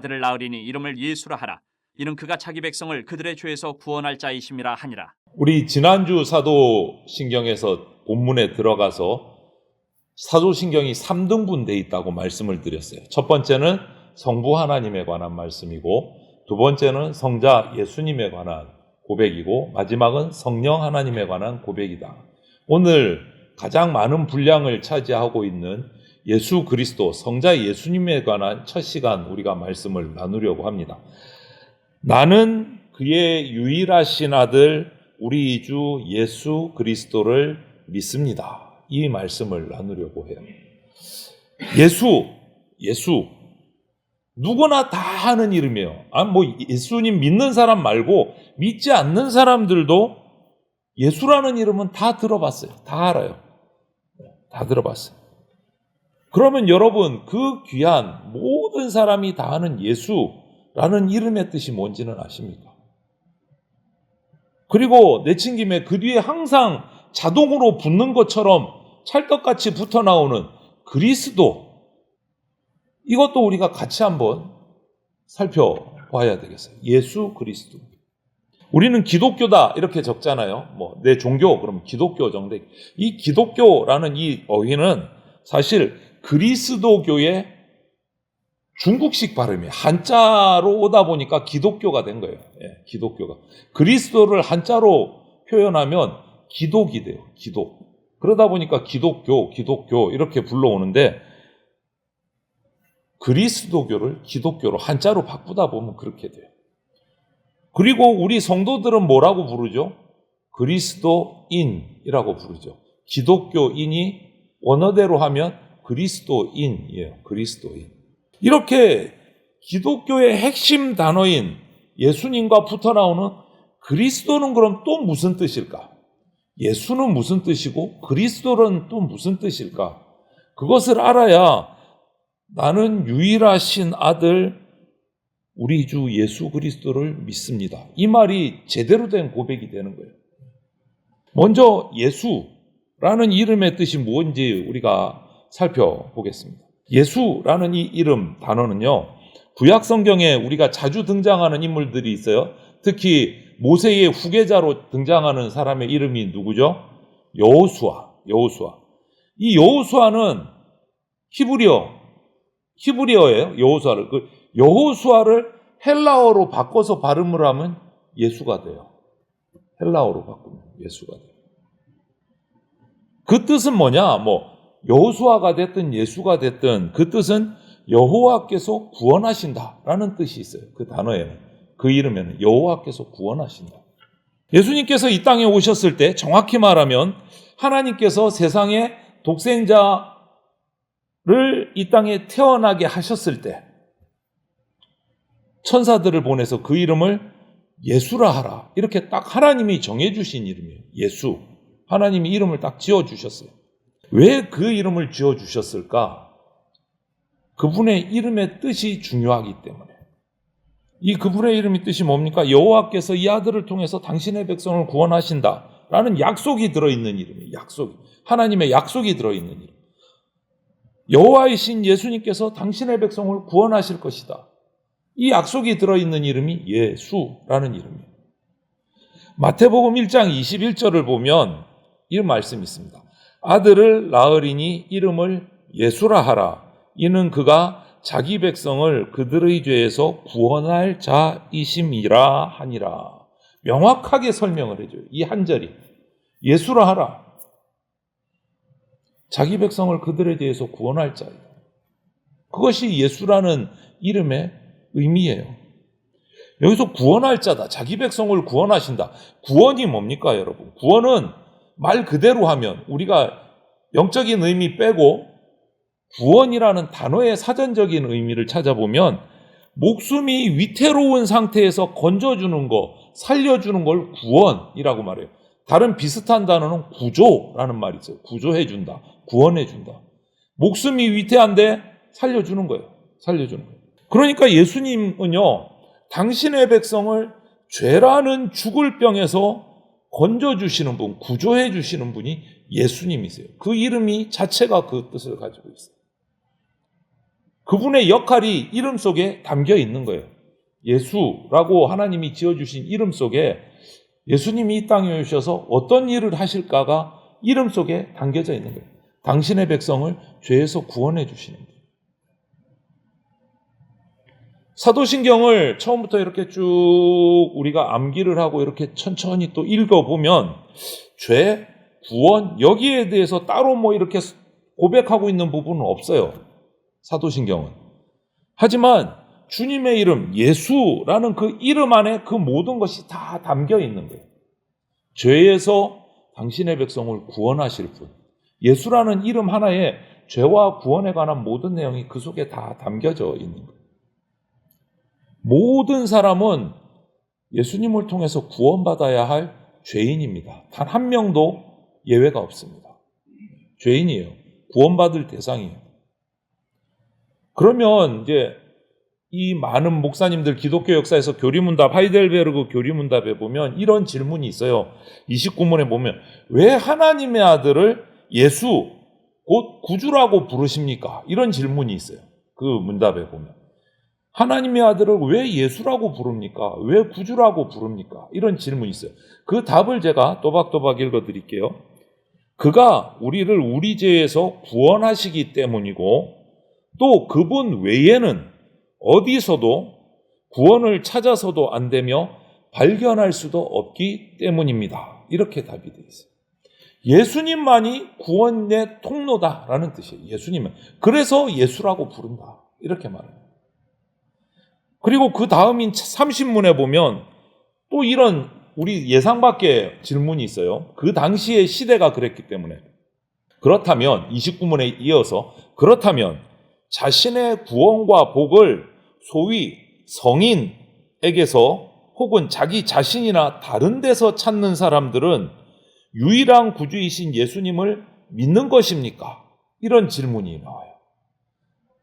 아들을 낳으리니 이름을 예수라 하라. 이는 그가 자기 백성을 그들의 죄에서 구원할 자이심이라 하니라. 우리 지난주 사도신경에서 본문에 들어가서 사도신경이 3등분되어 있다고 말씀을 드렸어요. 첫 번째는 성부 하나님에 관한 말씀이고, 두 번째는 성자 예수님에 관한 고백이고, 마지막은 성령 하나님에 관한 고백이다. 오늘 가장 많은 분량을 차지하고 있는 예수 그리스도 성자 예수님에 관한 첫 시간 우리가 말씀을 나누려고 합니다. 나는 그의 유일하신 아들 우리 주 예수 그리스도를 믿습니다. 이 말씀을 나누려고 해요. 예수 누구나 다 하는 이름이에요. 예수님 믿는 사람 말고 믿지 않는 사람들도 예수라는 이름은 다 들어봤어요. 다 알아요. 다 들어봤어요. 그러면 여러분, 그 귀한 모든 사람이 다 아는 예수라는 이름의 뜻이 뭔지는 아십니까? 그리고 내친김에 그 뒤에 항상 자동으로 붙는 것처럼 찰떡같이 붙어 나오는 그리스도, 이것도 우리가 같이 한번 살펴봐야 되겠어요. 예수 그리스도. 우리는 기독교다 이렇게 적잖아요. 내 종교 그러면 기독교 정도. 이 기독교라는 이 어휘는 사실 그리스도교의 중국식 발음이에요. 한자로 오다 보니까 기독교가 된 거예요. 기독교가. 그리스도를 한자로 표현하면 기독이 돼요. 기독. 그러다 보니까 기독교 이렇게 불러오는데, 그리스도교를 기독교로 한자로 바꾸다 보면 그렇게 돼요. 그리고 우리 성도들은 뭐라고 부르죠? 그리스도인이라고 부르죠. 기독교인이 원어대로 하면 그리스도인이에요. 그리스도인. 이렇게 기독교의 핵심 단어인 예수님과 붙어 나오는 그리스도는 그럼 또 무슨 뜻일까? 예수는 무슨 뜻이고 그리스도는 또 무슨 뜻일까? 그것을 알아야 나는 유일하신 아들 우리 주 예수 그리스도를 믿습니다. 이 말이 제대로 된 고백이 되는 거예요. 먼저 예수라는 이름의 뜻이 무엇인지 우리가 살펴보겠습니다. 예수라는 이 이름 단어는요, 구약 성경에 우리가 자주 등장하는 인물들이 있어요. 특히 모세의 후계자로 등장하는 사람의 이름이 누구죠? 여호수아. 이 여호수아는 히브리어예요. 여호수아를 헬라어로 바꿔서 발음을 하면 예수가 돼요. 헬라어로 바꾸면 예수가 돼요. 그 뜻은 뭐냐? 여호수아가 됐든 예수가 됐든 그 뜻은 여호와께서 구원하신다라는 뜻이 있어요. 그 단어에는, 그 이름에는 여호와께서 구원하신다. 예수님께서 이 땅에 오셨을 때 정확히 말하면 하나님께서 세상에 독생자를 이 땅에 태어나게 하셨을 때 천사들을 보내서 그 이름을 예수라 하라, 이렇게 딱 하나님이 정해주신 이름이에요. 예수. 하나님이 이름을 딱 지어주셨어요. 왜 그 이름을 지어주셨을까? 그분의 이름의 뜻이 중요하기 때문에. 이 그분의 이름의 뜻이 뭡니까? 여호와께서 이 아들을 통해서 당신의 백성을 구원하신다라는 약속이 들어있는 이름이에요. 하나님의 약속이 들어있는 이름. 여호와이신 예수님께서 당신의 백성을 구원하실 것이다. 이 약속이 들어있는 이름이 예수라는 이름이에요. 마태복음 1장 21절을 보면 이 말씀이 있습니다. 아들을 낳으리니 이름을 예수라 하라. 이는 그가 자기 백성을 그들의 죄에서 구원할 자이심이라 하니라. 명확하게 설명을 해줘요. 이 한 절이. 예수라 하라. 자기 백성을 그들의 죄에서 구원할 자이다. 그것이 예수라는 이름의 의미예요. 여기서 구원할 자다. 자기 백성을 구원하신다. 구원이 뭡니까, 여러분? 구원은 말 그대로 하면 우리가 영적인 의미 빼고 구원이라는 단어의 사전적인 의미를 찾아보면 목숨이 위태로운 상태에서 건져주는 거, 살려주는 걸 구원이라고 말해요. 다른 비슷한 단어는 구조라는 말이 있어요. 구조해준다. 구원해준다. 목숨이 위태한데 살려주는 거예요. 그러니까 예수님은요, 당신의 백성을 죄라는 죽을 병에서 건져주시는 분, 구조해주시는 분이 예수님이세요. 그 이름이 자체가 그 뜻을 가지고 있어요. 그분의 역할이 이름 속에 담겨 있는 거예요. 예수라고 하나님이 지어주신 이름 속에 예수님이 이 땅에 오셔서 어떤 일을 하실까가 이름 속에 담겨져 있는 거예요. 당신의 백성을 죄에서 구원해 주시는 거예요. 사도신경을 처음부터 이렇게 쭉 우리가 암기를 하고 이렇게 천천히 또 읽어보면 죄, 구원, 여기에 대해서 따로 뭐 이렇게 고백하고 있는 부분은 없어요. 사도신경은. 하지만 주님의 이름, 예수라는 그 이름 안에 그 모든 것이 다 담겨 있는 거예요. 죄에서 당신의 백성을 구원하실 분. 예수라는 이름 하나에 죄와 구원에 관한 모든 내용이 그 속에 다 담겨져 있는 거예요. 모든 사람은 예수님을 통해서 구원받아야 할 죄인입니다. 단 한 명도 예외가 없습니다. 죄인이에요. 구원받을 대상이에요. 그러면 이제 이 많은 목사님들 기독교 역사에서 교리문답, 하이델베르그 교리문답에 보면 이런 질문이 있어요. 29문에 보면 왜 하나님의 아들을 예수, 곧 구주라고 부르십니까? 이런 질문이 있어요. 그 문답에 보면. 하나님의 아들을 왜 예수라고 부릅니까? 왜 구주라고 부릅니까? 이런 질문이 있어요. 그 답을 제가 또박또박 읽어드릴게요. 그가 우리를 우리 죄에서 구원하시기 때문이고 또 그분 외에는 어디서도 구원을 찾아서도 안 되며 발견할 수도 없기 때문입니다. 이렇게 답이 되어 있어요. 예수님만이 구원의 통로다라는 뜻이에요. 예수님은. 그래서 예수라고 부른다. 이렇게 말해요. 그리고 그 다음인 30문에 보면 또 이런 우리 예상 밖의 질문이 있어요. 그 당시의 시대가 그랬기 때문에. 그렇다면 29문에 이어서 그렇다면 자신의 구원과 복을 소위 성인에게서 혹은 자기 자신이나 다른 데서 찾는 사람들은 유일한 구주이신 예수님을 믿는 것입니까? 이런 질문이 나와요.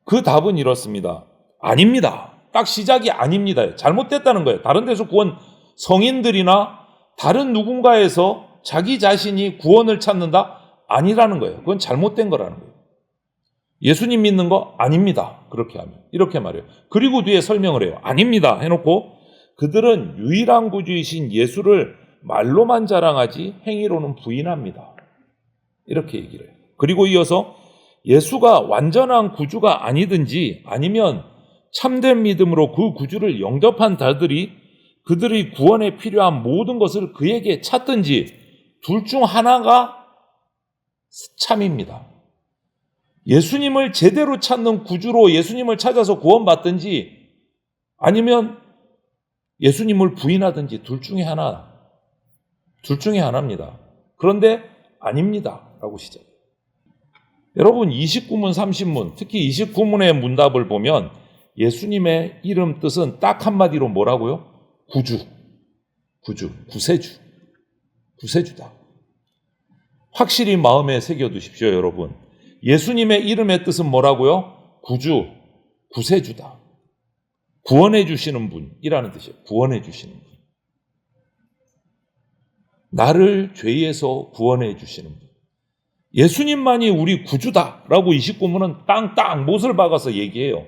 그 답은 이렇습니다. 아닙니다. 딱 시작이 아닙니다. 잘못됐다는 거예요. 다른 데서 구원, 성인들이나 다른 누군가에서 자기 자신이 구원을 찾는다? 아니라는 거예요. 그건 잘못된 거라는 거예요. 예수님 믿는 거 아닙니다. 그렇게 하면. 이렇게 말해요. 그리고 뒤에 설명을 해요. 아닙니다. 해놓고 그들은 유일한 구주이신 예수를 말로만 자랑하지 행위로는 부인합니다. 이렇게 얘기를 해요. 그리고 이어서 예수가 완전한 구주가 아니든지 아니면 참된 믿음으로 그 구주를 영접한 자들이 그들의 구원에 필요한 모든 것을 그에게 찾든지 둘 중 하나가 참입니다. 예수님을 제대로 찾는 구주로 예수님을 찾아서 구원받든지 아니면 예수님을 부인하든지 둘 중에 하나입니다. 그런데 아닙니다. 라고 시작해요. 여러분 29문, 30문, 특히 29문의 문답을 보면 예수님의 이름 뜻은 딱 한마디로 뭐라고요? 구세주다. 확실히 마음에 새겨두십시오, 여러분. 예수님의 이름의 뜻은 뭐라고요? 구세주다. 구원해 주시는 분이라는 뜻이에요. 구원해 주시는 분. 나를 죄에서 구원해 주시는 분. 예수님만이 우리 구주다라고 29문은 땅땅 못을 박아서 얘기해요.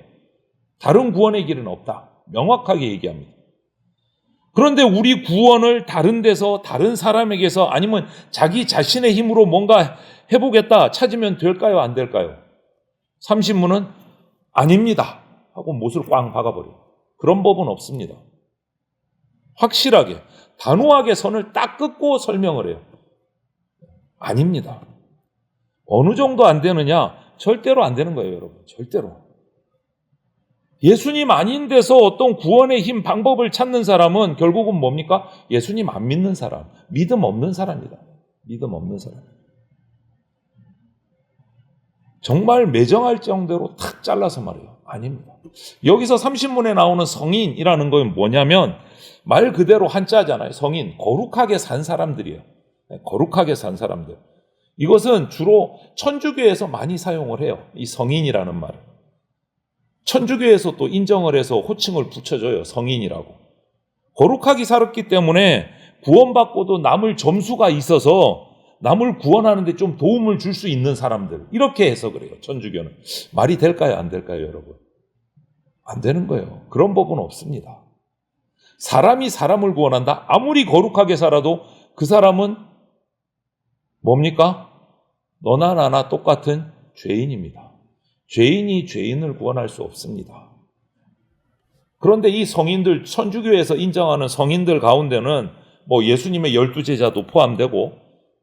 다른 구원의 길은 없다. 명확하게 얘기합니다. 그런데 우리 구원을 다른 데서 다른 사람에게서 아니면 자기 자신의 힘으로 뭔가 해보겠다 찾으면 될까요? 안 될까요? 30문은 아닙니다 하고 못을 꽝 박아버려요. 그런 법은 없습니다. 확실하게 단호하게 선을 딱 긋고 설명을 해요. 아닙니다. 어느 정도 안 되느냐? 절대로 안 되는 거예요, 여러분. 절대로. 예수님 아닌 데서 어떤 구원의 힘, 방법을 찾는 사람은 결국은 뭡니까? 예수님 안 믿는 사람, 믿음 없는 사람이다. 믿음 없는 사람. 정말 매정할 정도로 탁 잘라서 말해요. 아닙니다. 여기서 30문에 나오는 성인이라는 건 뭐냐면 말 그대로 한자잖아요. 성인, 거룩하게 산 사람들이에요. 거룩하게 산 사람들. 이것은 주로 천주교에서 많이 사용을 해요. 이 성인이라는 말을. 천주교에서 또 인정을 해서 호칭을 붙여줘요. 성인이라고. 거룩하게 살았기 때문에 구원받고도 남을 점수가 있어서 남을 구원하는데 좀 도움을 줄 수 있는 사람들, 이렇게 해석을 해요. 천주교는. 말이 될까요? 안 될까요, 여러분? 안 되는 거예요. 그런 법은 없습니다. 사람이 사람을 구원한다? 아무리 거룩하게 살아도 그 사람은 뭡니까? 너나 나나 똑같은 죄인입니다. 죄인이 죄인을 구원할 수 없습니다. 그런데 이 성인들, 천주교에서 인정하는 성인들 가운데는 뭐 예수님의 12제자도 포함되고,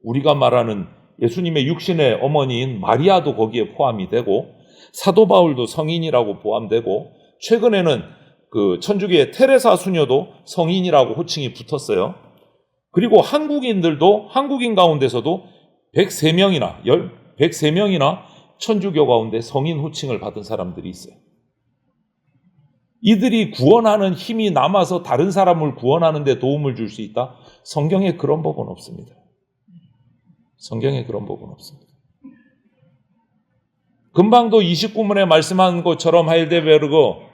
우리가 말하는 예수님의 육신의 어머니인 마리아도 거기에 포함이 되고, 사도 바울도 성인이라고 포함되고, 최근에는 그 천주교의 테레사 수녀도 성인이라고 호칭이 붙었어요. 그리고 한국인 가운데서도 103명이나 천주교 가운데 성인 호칭을 받은 사람들이 있어요. 이들이 구원하는 힘이 남아서 다른 사람을 구원하는 데 도움을 줄 수 있다? 성경에 그런 법은 없습니다. 성경에 그런 법은 없습니다. 금방도 29문에 말씀한 것처럼 하일데베르그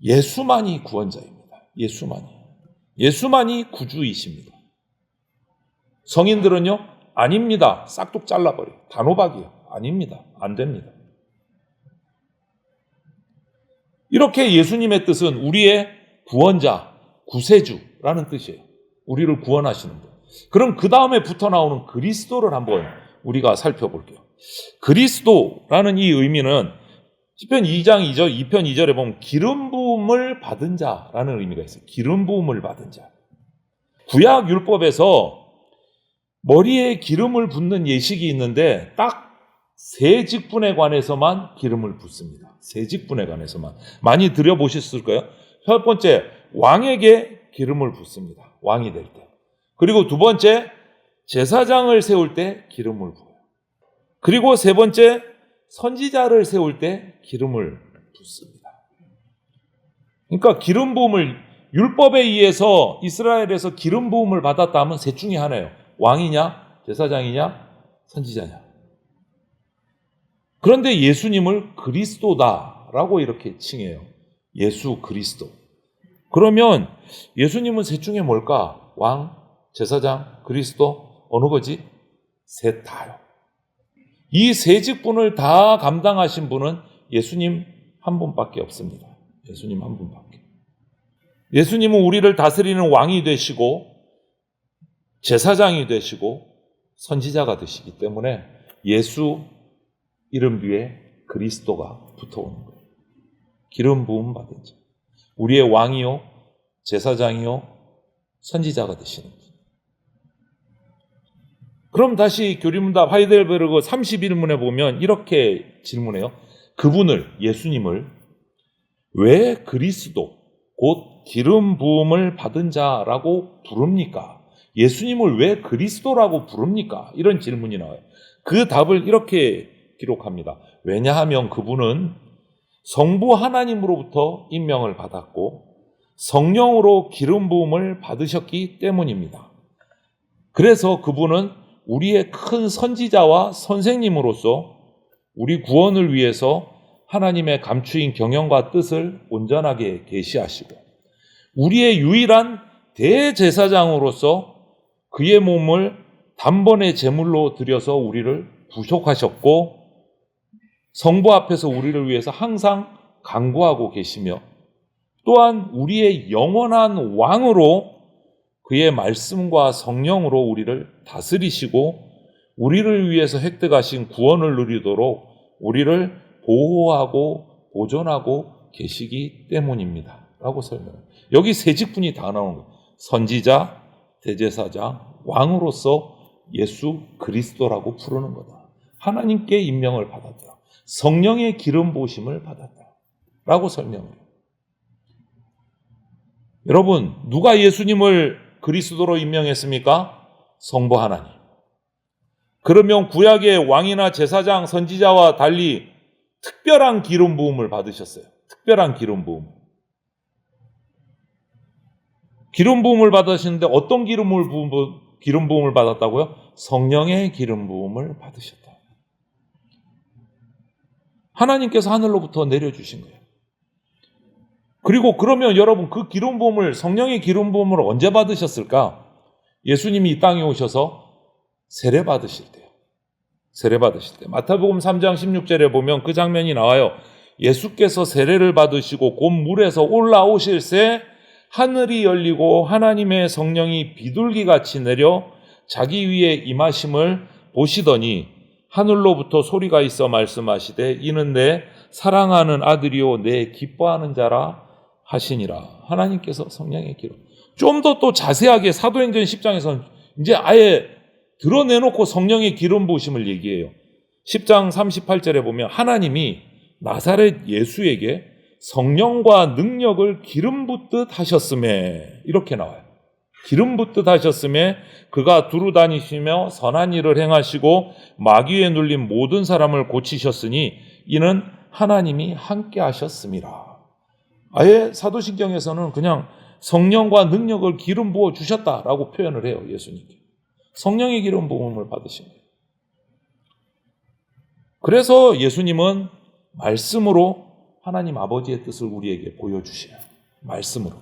예수만이 구원자입니다. 예수만이 구주이십니다. 성인들은요? 아닙니다. 싹둑 잘라버려요. 단호박이요. 아닙니다. 안 됩니다. 이렇게 예수님의 뜻은 우리의 구원자, 구세주라는 뜻이에요. 우리를 구원하시는 분. 그럼 그 다음에 붙어 나오는 그리스도를 한번 우리가 살펴볼게요. 그리스도라는 이 의미는 시편 2장 2편 2절에 보면 기름 부음을 받은 자라는 의미가 있어요. 기름 부음을 받은 자. 구약 율법에서 머리에 기름을 붓는 예식이 있는데 딱 세 직분에 관해서만 기름을 붓습니다. 세 직분에 관해서만. 많이 들여보셨을 거예요. 첫 번째, 왕에게 기름을 붓습니다. 왕이 될 때. 그리고 두 번째, 제사장을 세울 때 기름을 부어요. 그리고 세 번째, 선지자를 세울 때 기름을 붓습니다. 그러니까 기름 부음을 율법에 의해서 이스라엘에서 기름 부음을 받았다 하면 셋 중에 하나예요. 왕이냐, 제사장이냐, 선지자냐. 그런데 예수님을 그리스도다라고 이렇게 칭해요. 예수 그리스도. 그러면 예수님은 셋 중에 뭘까? 왕, 제사장, 그리스도, 어느 거지? 셋 다요. 이 세 직분을 다 감당하신 분은 예수님 한 분밖에 없습니다. 예수님 한 분밖에. 예수님은 우리를 다스리는 왕이 되시고 제사장이 되시고 선지자가 되시기 때문에 예수 이름 뒤에 그리스도가 붙어오는 거예요. 기름 부음 받은 자. 우리의 왕이요, 제사장이요, 선지자가 되시는 분. 그럼 다시 교리문답 하이델베르그 31문에 보면 이렇게 질문해요. 그분을, 예수님을 왜 그리스도, 곧 기름 부음을 받은 자라고 부릅니까? 예수님을 왜 그리스도라고 부릅니까? 이런 질문이 나와요. 그 답을 이렇게 기록합니다. 왜냐하면 그분은 성부 하나님으로부터 임명을 받았고 성령으로 기름 부음을 받으셨기 때문입니다. 그래서 그분은 우리의 큰 선지자와 선생님으로서 우리 구원을 위해서 하나님의 감추인 경영과 뜻을 온전하게 계시하시고 우리의 유일한 대제사장으로서 그의 몸을 단번에 제물로 드려서 우리를 구속하셨고 성부 앞에서 우리를 위해서 항상 간구하고 계시며 또한 우리의 영원한 왕으로 그의 말씀과 성령으로 우리를 다스리시고 우리를 위해서 획득하신 구원을 누리도록 우리를 보호하고 보존하고 계시기 때문입니다. 라고 설명해요. 여기 세 직분이 다 나오는 거예요. 선지자, 대제사장, 왕으로서 예수 그리스도라고 부르는 거다. 하나님께 임명을 받았다. 성령의 기름 부으심을 받았다. 라고 설명해요. 여러분, 누가 예수님을 그리스도로 임명했습니까? 성부 하나님. 그러면 구약의 왕이나 제사장, 선지자와 달리 특별한 기름 부음을 받으셨어요. 특별한 기름 부음. 기름 부음을 받으시는데 어떤 기름 부음을 받았다고요? 성령의 기름 부음을 받으셨다. 하나님께서 하늘로부터 내려주신 거예요. 그리고 그러면 여러분 그 기름 부음을 성령의 기름 부음을 언제 받으셨을까? 예수님이 이 땅에 오셔서 세례 받으실 때요. 세례 받으실 때. 마태복음 3장 16절에 보면 그 장면이 나와요. 예수께서 세례를 받으시고 곧 물에서 올라오실새 하늘이 열리고 하나님의 성령이 비둘기같이 내려 자기 위에 임하심을 보시더니 하늘로부터 소리가 있어 말씀하시되 이는 내 사랑하는 아들이요 내 기뻐하는 자라 하시니라. 하나님께서 성령의 기름. 좀 더 또 자세하게 사도행전 10장에서는 이제 아예 드러내놓고 성령의 기름 부으심을 얘기해요. 10장 38절에 보면 하나님이 나사렛 예수에게 성령과 능력을 기름 붓듯 하셨음에 이렇게 나와요. 기름 붓듯 하셨음에 그가 두루 다니시며 선한 일을 행하시고 마귀에 눌린 모든 사람을 고치셨으니 이는 하나님이 함께 하셨음이라. 아예 사도신경에서는 그냥 성령과 능력을 기름 부어 주셨다라고 표현을 해요. 예수님께. 성령의 기름 부음을 받으신 거예요. 그래서 예수님은 말씀으로 하나님 아버지의 뜻을 우리에게 보여주셔요. 말씀으로.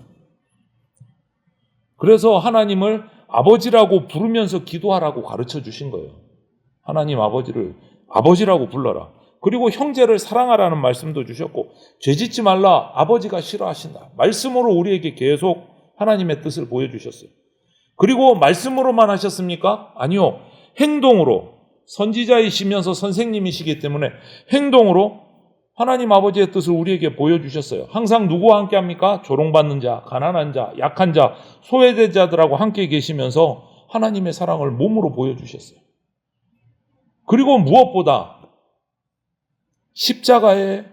그래서 하나님을 아버지라고 부르면서 기도하라고 가르쳐 주신 거예요. 하나님 아버지를 아버지라고 불러라. 그리고 형제를 사랑하라는 말씀도 주셨고 죄짓지 말라 아버지가 싫어하신다. 말씀으로 우리에게 계속 하나님의 뜻을 보여주셨어요. 그리고 말씀으로만 하셨습니까? 아니요. 행동으로 선지자이시면서 선생님이시기 때문에 행동으로 하나님 아버지의 뜻을 우리에게 보여주셨어요. 항상 누구와 함께 합니까? 조롱받는 자, 가난한 자, 약한 자, 소외된 자들하고 함께 계시면서 하나님의 사랑을 몸으로 보여주셨어요. 그리고 무엇보다 십자가에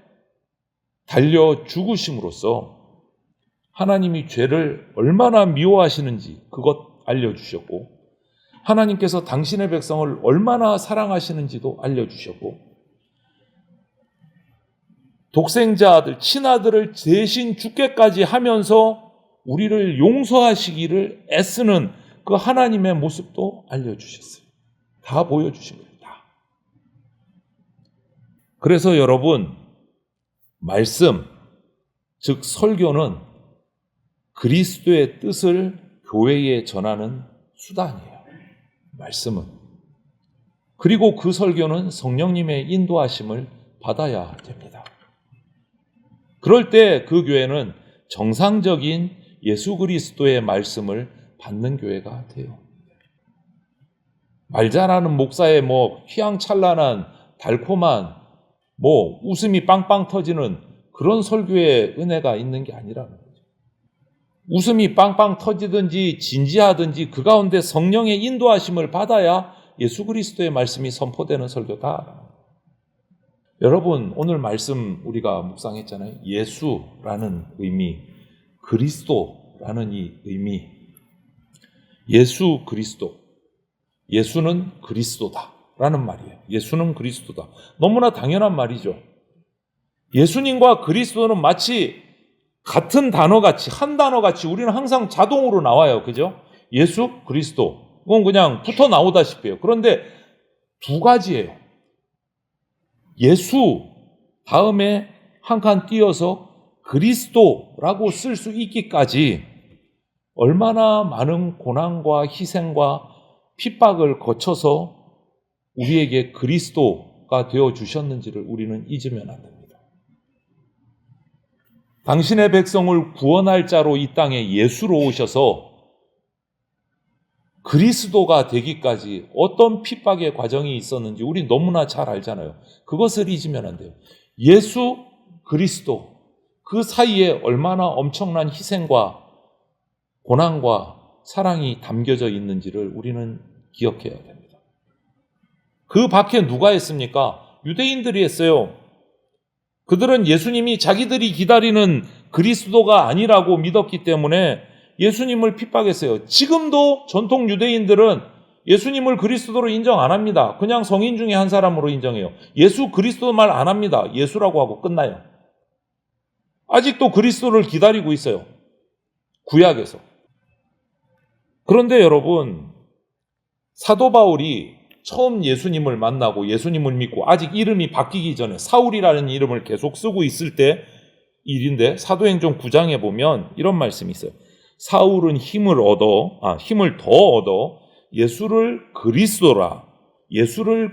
달려 죽으심으로써 하나님이 죄를 얼마나 미워하시는지 그것 알려주셨고 하나님께서 당신의 백성을 얼마나 사랑하시는지도 알려주셨고 독생자 아들, 친아들을 대신 죽게까지 하면서 우리를 용서하시기를 애쓰는 그 하나님의 모습도 알려주셨어요. 다 보여주신 거예요. 다. 그래서 여러분, 말씀, 즉 설교는 그리스도의 뜻을 교회에 전하는 수단이에요. 말씀은. 그리고 그 설교는 성령님의 인도하심을 받아야 됩니다. 그럴 때 그 교회는 정상적인 예수 그리스도의 말씀을 받는 교회가 돼요. 말 잘하는 목사의 휘황찬란한 달콤한 웃음이 빵빵 터지는 그런 설교의 은혜가 있는 게 아니라는 거죠. 웃음이 빵빵 터지든지 진지하든지 그 가운데 성령의 인도하심을 받아야 예수 그리스도의 말씀이 선포되는 설교다. 여러분, 오늘 말씀 우리가 묵상했잖아요. 예수라는 의미, 그리스도라는 이 의미. 예수 그리스도. 예수는 그리스도다라는 말이에요. 예수는 그리스도다. 너무나 당연한 말이죠. 예수님과 그리스도는 마치 같은 단어같이, 한 단어같이 우리는 항상 자동으로 나와요. 그죠? 예수, 그리스도. 그건 그냥 붙어 나오다시피 해요. 그런데 두 가지예요. 예수 다음에 한 칸 띄어서 그리스도라고 쓸 수 있기까지 얼마나 많은 고난과 희생과 핍박을 거쳐서 우리에게 그리스도가 되어 주셨는지를 우리는 잊으면 안 됩니다. 당신의 백성을 구원할 자로 이 땅에 예수로 오셔서 그리스도가 되기까지 어떤 핍박의 과정이 있었는지 우리 너무나 잘 알잖아요. 그것을 잊으면 안 돼요. 예수, 그리스도 그 사이에 얼마나 엄청난 희생과 고난과 사랑이 담겨져 있는지를 우리는 기억해야 됩니다. 그 밖에 누가 했습니까? 유대인들이 했어요. 그들은 예수님이 자기들이 기다리는 그리스도가 아니라고 믿었기 때문에 예수님을 핍박했어요. 지금도 전통 유대인들은 예수님을 그리스도로 인정 안 합니다. 그냥 성인 중에 한 사람으로 인정해요. 예수 그리스도 말 안 합니다. 예수라고 하고 끝나요. 아직도 그리스도를 기다리고 있어요. 구약에서. 그런데 여러분, 사도 바울이 처음 예수님을 만나고 예수님을 믿고 아직 이름이 바뀌기 전에 사울이라는 이름을 계속 쓰고 있을 때 일인데 사도행전 9장에 보면 이런 말씀이 있어요. 사울은 힘을 더 얻어 예수를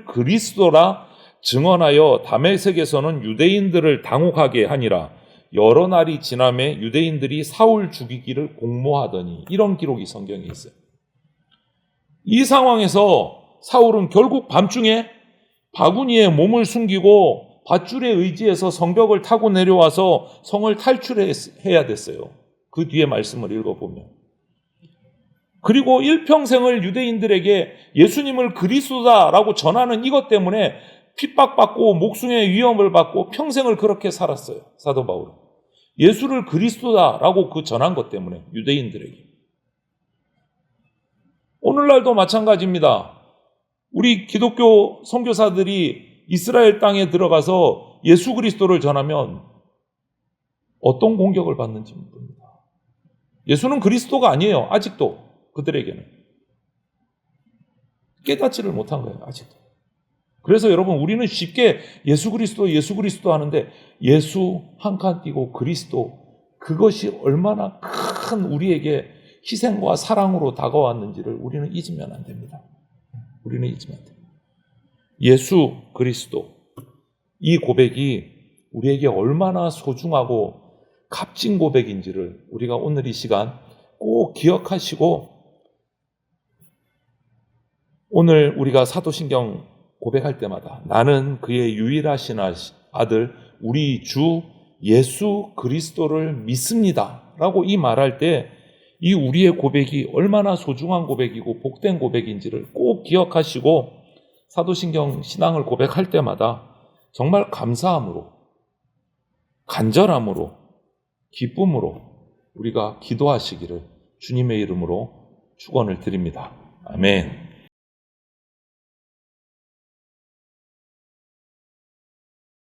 그리스도라 증언하여 다메섹에서는 유대인들을 당혹하게 하니라. 여러 날이 지남에 유대인들이 사울 죽이기를 공모하더니, 이런 기록이 성경에 있어요. 이 상황에서 사울은 결국 밤중에 바구니에 몸을 숨기고 밧줄에 의지해서 성벽을 타고 내려와서 성을 탈출해야 됐어요. 그 뒤에 말씀을 읽어보면. 그리고 일평생을 유대인들에게 예수님을 그리스도다라고 전하는 이것 때문에 핍박받고 목숨의 위험을 받고 평생을 그렇게 살았어요. 사도 바울은. 예수를 그리스도다라고 그 전한 것 때문에 유대인들에게. 오늘날도 마찬가지입니다. 우리 기독교 선교사들이 이스라엘 땅에 들어가서 예수 그리스도를 전하면 어떤 공격을 받는지 모릅니다. 예수는 그리스도가 아니에요. 아직도 그들에게는. 깨닫지를 못한 거예요. 아직도. 그래서 여러분, 우리는 쉽게 예수 그리스도 하는데, 예수 한 칸 띄고 그리스도, 그것이 얼마나 큰 우리에게 희생과 사랑으로 다가왔는지를 우리는 잊으면 안 됩니다. 우리는 잊으면 안 됩니다. 예수 그리스도, 이 고백이 우리에게 얼마나 소중하고 값진 고백인지를 우리가 오늘 이 시간 꼭 기억하시고, 오늘 우리가 사도신경 고백할 때마다 나는 그의 유일하신 아들 우리 주 예수 그리스도를 믿습니다 라고 이 말할 때, 이 우리의 고백이 얼마나 소중한 고백이고 복된 고백인지를 꼭 기억하시고, 사도신경 신앙을 고백할 때마다 정말 감사함으로, 간절함으로, 기쁨으로 우리가 기도하시기를 주님의 이름으로 축원을 드립니다. 아멘.